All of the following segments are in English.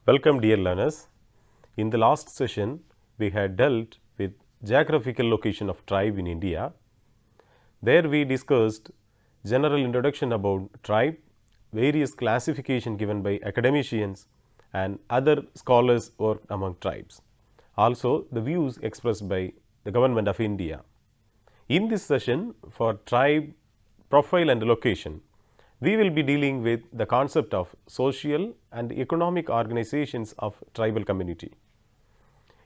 Welcome dear learners. In the last session, we had dealt with geographical location of tribe in India. There we discussed general introduction about tribe, various classification given by academicians and other scholars work among tribes. Also the views expressed by the government of India. In this session for tribe profile and location, we will be dealing with the concept of social and economic organizations of tribal community.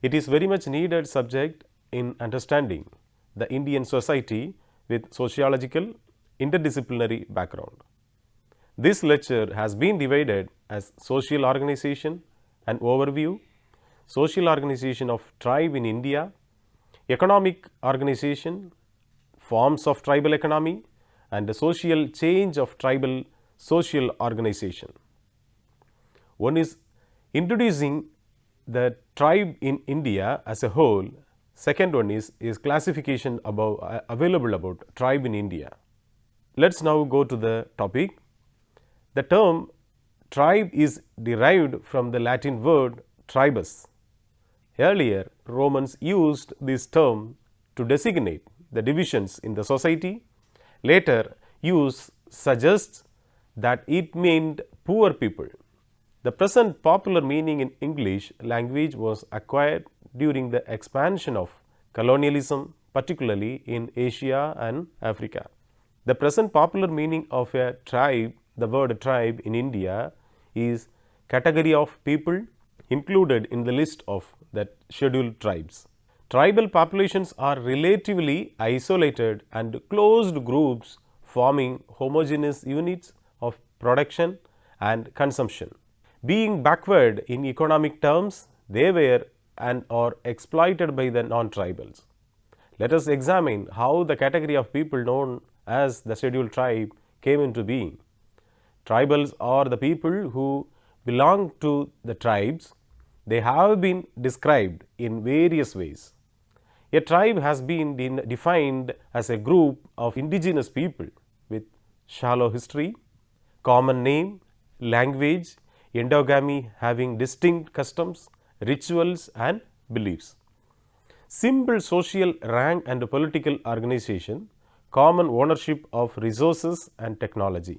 It is very much needed subject in understanding the Indian society with sociological interdisciplinary background. This lecture has been divided as social organization and overview, social organization of tribe in India, economic organization, forms of tribal economy and the social change of tribal social organization. One is introducing the tribe in India as a whole. Second one is classification available about tribe in India. Let us now go to the topic. The term tribe is derived from the Latin word tribus. Earlier, Romans used this term to designate the divisions in the society. Later, use suggests that it meant poor people. The present popular meaning in English language was acquired during the expansion of colonialism, particularly in Asia and Africa. The present popular meaning of a tribe, the word tribe in India, is category of people included in the list of the scheduled tribes. Tribal populations are relatively isolated and closed groups forming homogeneous units of production and consumption. Being backward in economic terms, they were and are exploited by the non-tribals. Let us examine how the category of people known as the scheduled tribe came into being. Tribals are the people who belong to the tribes. They have been described in various ways. A tribe has been defined as a group of indigenous people with shallow history, common name, language, endogamy having distinct customs, rituals and beliefs. Simple social rank and political organization, common ownership of resources and technology.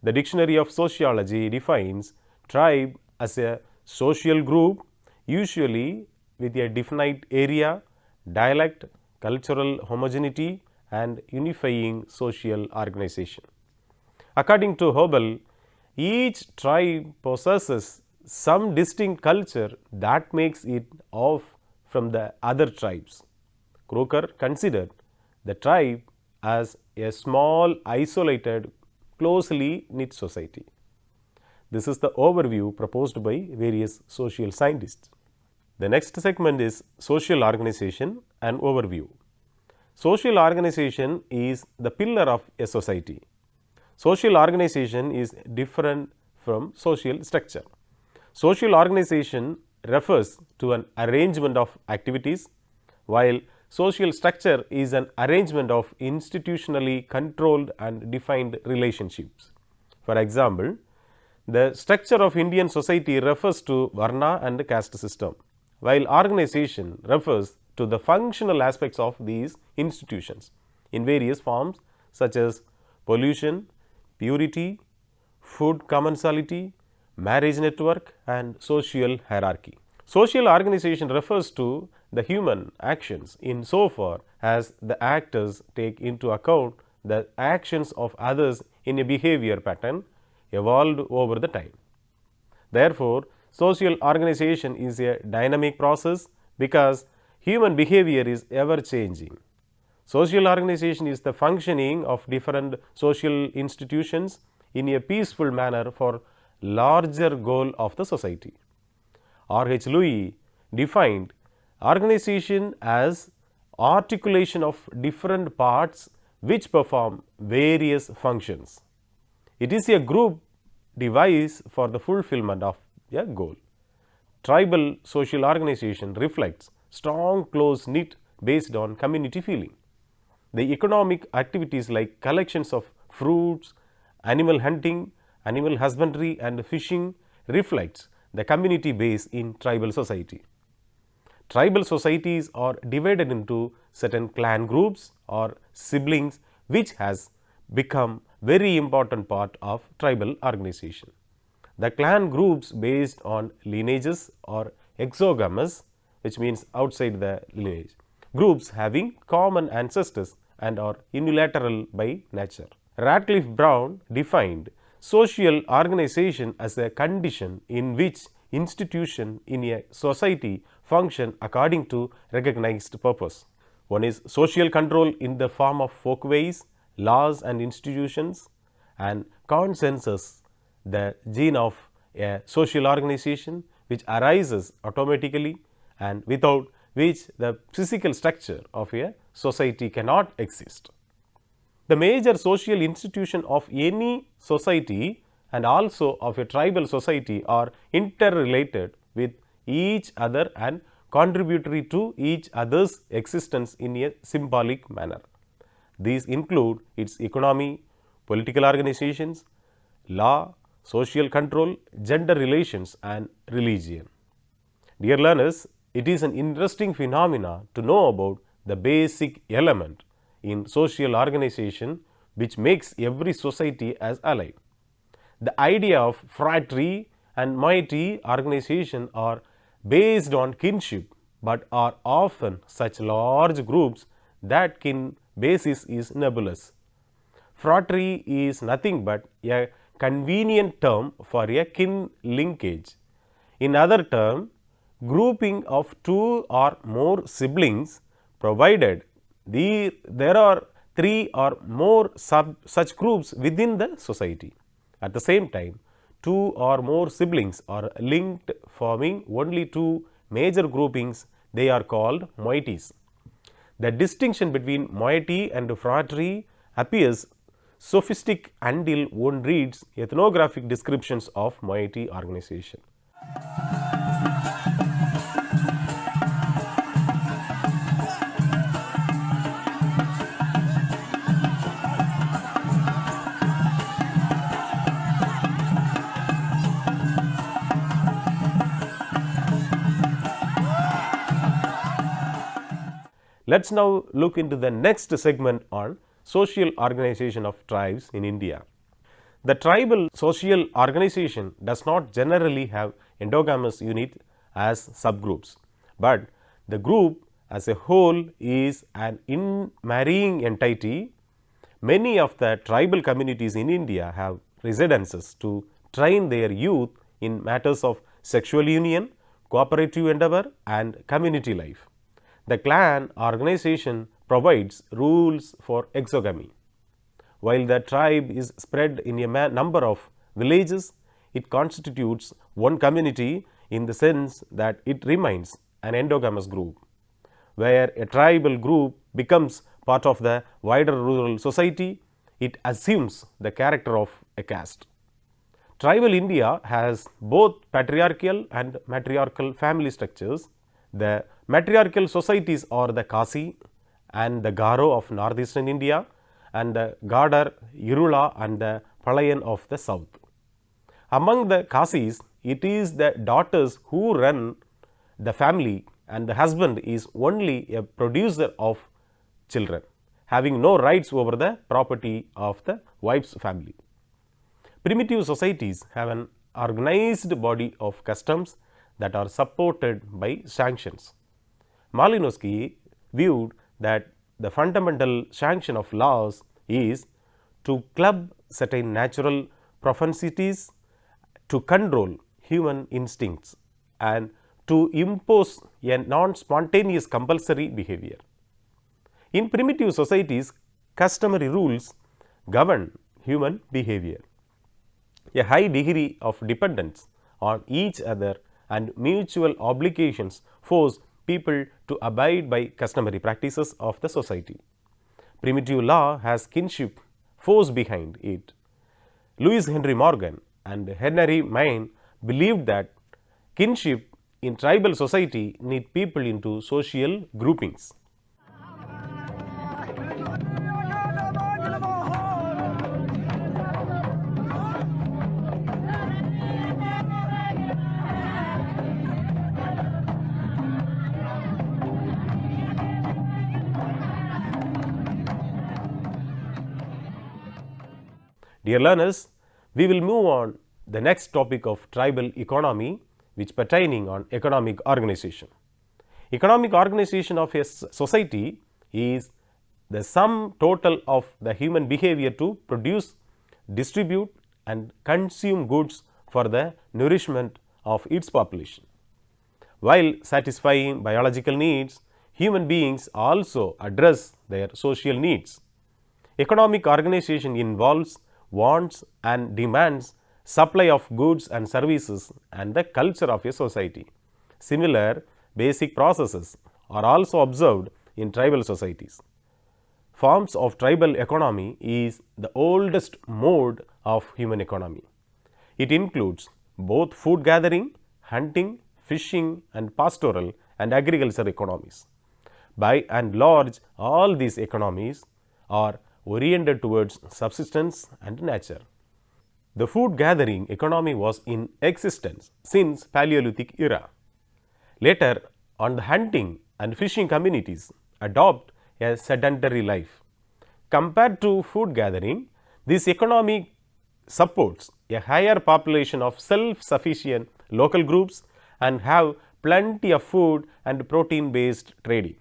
The Dictionary of Sociology defines tribe as a social group, usually with a definite area, dialect, cultural homogeneity and unifying social organization. According to Hobel, each tribe possesses some distinct culture that makes it off from the other tribes. Croker considered the tribe as a small, isolated, closely knit society. This is the overview proposed by various social scientists. The next segment is social organization and overview. Social organization is the pillar of a society. Social organization is different from social structure. Social organization refers to an arrangement of activities, while social structure is an arrangement of institutionally controlled and defined relationships. For example, the structure of Indian society refers to Varna and caste system, while organization refers to the functional aspects of these institutions in various forms such as pollution, purity, food commensality, marriage network and social hierarchy. Social organization refers to the human actions in so far as the actors take into account the actions of others in a behavior pattern evolved over the time. Therefore, social organization is a dynamic process because human behavior is ever changing. Social organization is the functioning of different social institutions in a peaceful manner for larger goal of the society. R.H. Louis defined organization as articulation of different parts which perform various functions. It is a group device for the fulfillment of a goal. Tribal social organization reflects strong close knit based on community feeling. The economic activities like collections of fruits, animal hunting, animal husbandry and fishing reflects the community base in tribal society. Tribal societies are divided into certain clan groups or siblings, which has become very important part of tribal organization. The clan groups based on lineages or exogamous, which means outside the lineage, groups having common ancestors and are unilateral by nature. Radcliffe Brown defined social organization as a condition in which institutions in a society function according to recognized purpose. One is social control in the form of folkways, laws and institutions, and consensus, the gene of a social organization which arises automatically and without which the physical structure of a society cannot exist. The major social institution of any society and also of a tribal society are interrelated with each other and contributory to each other's existence in a symbolic manner. These include its economy, political organizations, law, social control, gender relations and religion. Dear learners, it is an interesting phenomena to know about the basic element in social organization which makes every society as alive. The idea of fratry and moiety organization are based on kinship, but are often such large groups that kin basis is nebulous. Fratry is nothing but a convenient term for a kin linkage. In other terms, grouping of two or more siblings, provided there are three or more such groups within the society. At the same time, two or more siblings are linked, forming only two major groupings. They are called moieties. The distinction between moiety and fratry appears sophistic until one reads ethnographic descriptions of moiety organization. Let us now look into the next segment on social organization of tribes in India. The tribal social organization does not generally have endogamous units as subgroups, but the group as a whole is an in-marrying entity. Many of the tribal communities in India have residences to train their youth in matters of sexual union, cooperative endeavor and community life. The clan organization provides rules for exogamy. While the tribe is spread in a number of villages, it constitutes one community in the sense that it remains an endogamous group. Where a tribal group becomes part of the wider rural society, it assumes the character of a caste. Tribal India has both patriarchal and matriarchal family structures. The matriarchal societies are the Kasi and the Garo of northeastern India, and the Gadar, Irula and the Palayan of the south. Among the Kasis, it is the daughters who run the family, and the husband is only a producer of children, having no rights over the property of the wife's family. Primitive societies have an organized body of customs that are supported by sanctions. Malinowski viewed that the fundamental sanction of laws is to club certain natural propensities, to control human instincts and to impose a non-spontaneous compulsory behavior. In primitive societies, customary rules govern human behavior. A high degree of dependence on each other and mutual obligations force people to abide by customary practices of the society. Primitive law has kinship force behind it. Louis Henry Morgan and Henry Maine believed that kinship in tribal society need people into social groupings. Dear learners, we will move on the next topic of tribal economy, which pertaining on economic organization. Economic organization of a society is the sum total of the human behavior to produce, distribute and consume goods for the nourishment of its population. While satisfying biological needs, human beings also address their social needs. Economic organization involves wants and demands, supply of goods and services and the culture of a society. Similar basic processes are also observed in tribal societies. Forms of tribal economy is the oldest mode of human economy. It includes both food gathering, hunting, fishing and pastoral and agriculture economies. By and large, all these economies are oriented towards subsistence and nature. The food gathering economy was in existence since Paleolithic era. Later on, the hunting and fishing communities adopt a sedentary life. Compared to food gathering, this economy supports a higher population of self-sufficient local groups and have plenty of food and protein based trading.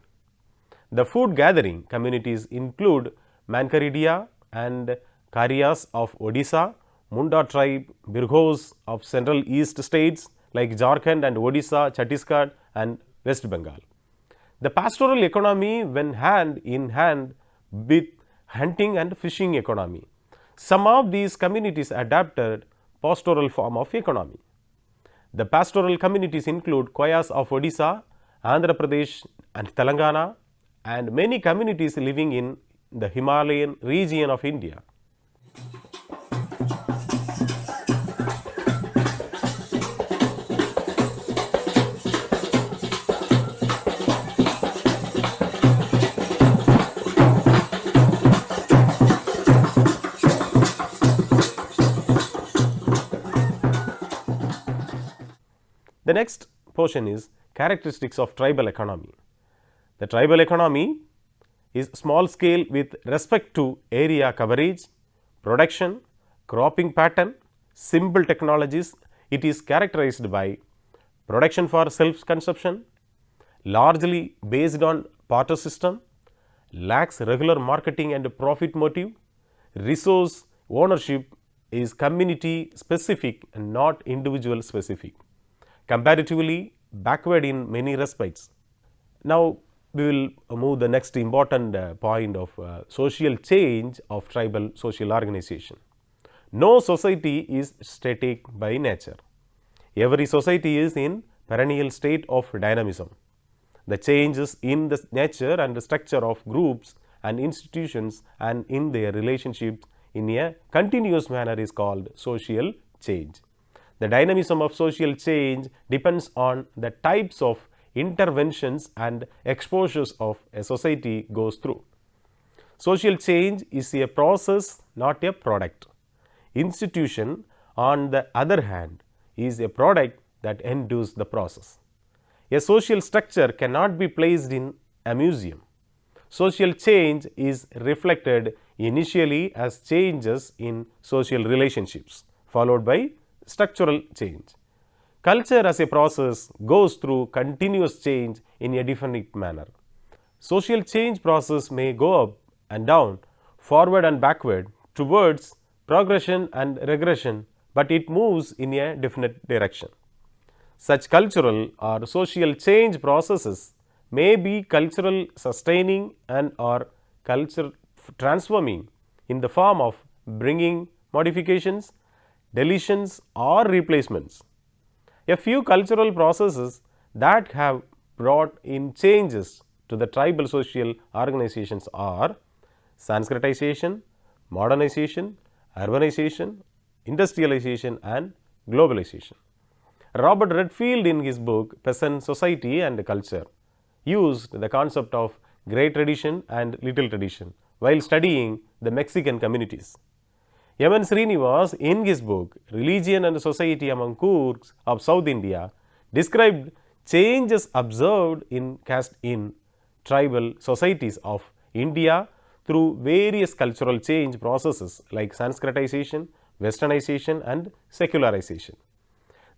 The food gathering communities include Mankaridia and Karias of Odisha, Munda tribe, Birghos of central east states like Jharkhand and Odisha, Chhattisgarh and West Bengal. The pastoral economy went hand in hand with hunting and fishing economy. Some of these communities adapted pastoral form of economy. The pastoral communities include Koyas of Odisha, Andhra Pradesh and Telangana and many communities living in the Himalayan region of India. The next portion is characteristics of tribal economy. The tribal economy is small scale with respect to area coverage, production, cropping pattern, simple technologies. It is characterized by production for self consumption, largely based on barter system, lacks regular marketing and profit motive, resource ownership is community specific and not individual specific, comparatively backward in many respects. Now, we will move the next important point of social change of tribal social organization. No society is static by nature. Every society is in perennial state of dynamism. The changes in the nature and the structure of groups and institutions and in their relationships in a continuous manner is called social change. The dynamism of social change depends on the types of interventions and exposures of a society goes through. Social change is a process, not a product. Institution, on the other hand, is a product that endows the process. A social structure cannot be placed in a museum. Social change is reflected initially as changes in social relationships, followed by structural change. Culture as a process goes through continuous change in a definite manner. Social change process may go up and down, forward and backward, towards progression and regression, but it moves in a definite direction. Such cultural or social change processes may be cultural sustaining and or culture transforming in the form of bringing modifications, deletions or replacements. A few cultural processes that have brought in changes to the tribal social organizations are Sanskritization, modernization, urbanization, industrialization and globalization. Robert Redfield in his book Peasant Society and Culture used the concept of great tradition and little tradition while studying the Mexican communities. M. Srinivas in his book Religion and Society Among Coorgs of South India described changes observed in caste in tribal societies of India through various cultural change processes like Sanskritization, Westernization and secularization.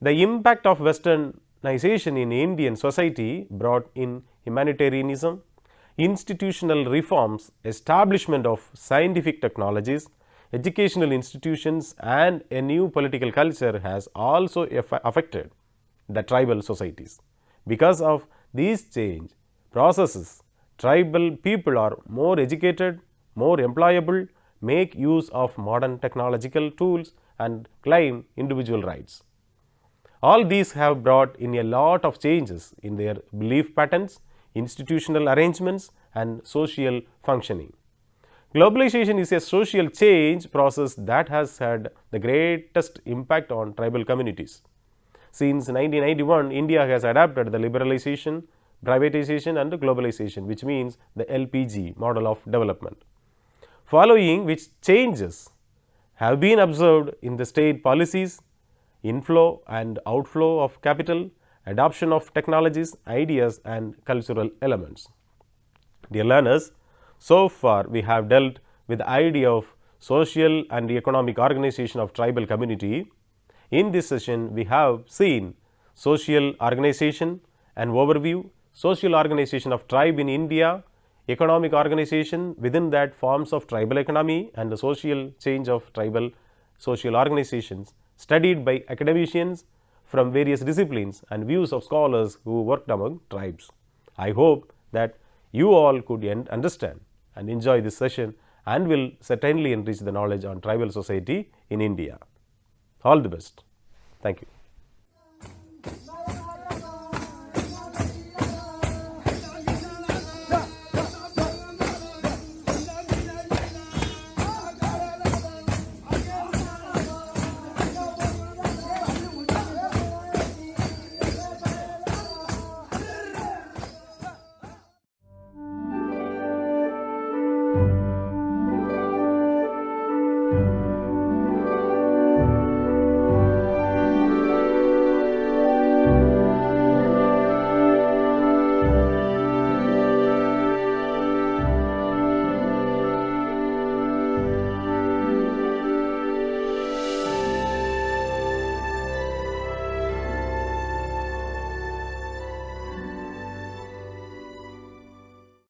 The impact of Westernization in Indian society brought in humanitarianism, institutional reforms, establishment of scientific technologies, educational institutions and a new political culture has also affected the tribal societies. Because of these change processes, tribal people are more educated, more employable, make use of modern technological tools and claim individual rights. All these have brought in a lot of changes in their belief patterns, institutional arrangements and social functioning. Globalization is a social change process that has had the greatest impact on tribal communities. Since 1991, India has adopted the liberalization, privatization and globalization, which means the LPG model of development. Following which changes have been observed in the state policies, inflow and outflow of capital, adoption of technologies, ideas and cultural elements. Dear learners, so far we have dealt with the idea of social and economic organization of tribal community. In this session, we have seen social organization, an overview, social organization of tribe in India, economic organization, within that forms of tribal economy and the social change of tribal social organizations studied by academicians from various disciplines and views of scholars who worked among tribes. I hope that you all could understand and enjoy this session and will certainly enrich the knowledge on tribal society in India. All the best. Thank you.